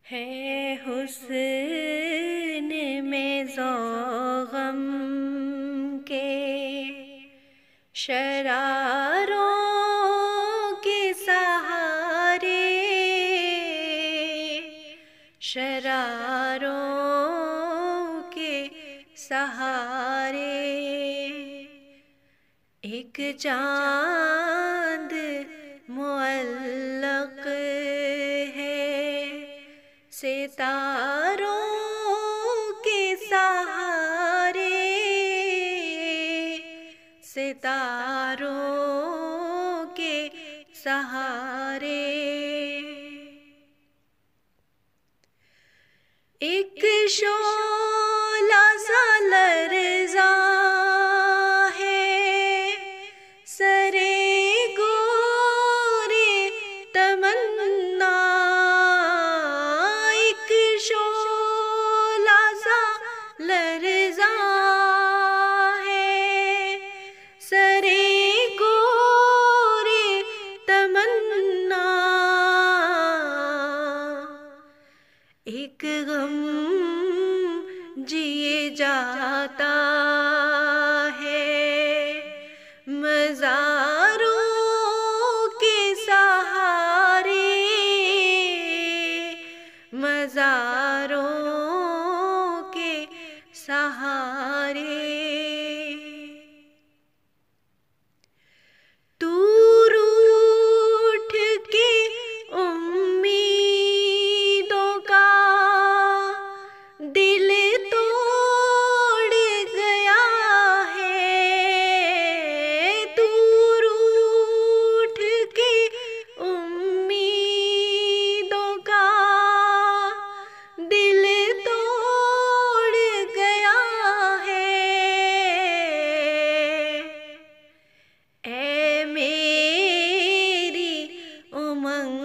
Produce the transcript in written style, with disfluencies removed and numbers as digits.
ہے حسن میں ذوق غم کے شراروں کے سہارے، شراروں کے سہارے ایک چاند معلق ہے ستاروں کے سہارے، ستاروں کے سہارے ایک شعلہ سا لرزاں ہے سرے گورے تمنا، ایک شعلہ سا لرزاں ہے سرے گورے تمنا، ایک غم جیے جاتا ہے مزاروں کے سہارے، مزاروں کے سہارے دور اٹھ کے امیدوں کا دل توڑ گیا ہے، دور اٹھ کے امیدوں کا دل توڑ گیا ہے، اے میری امنگ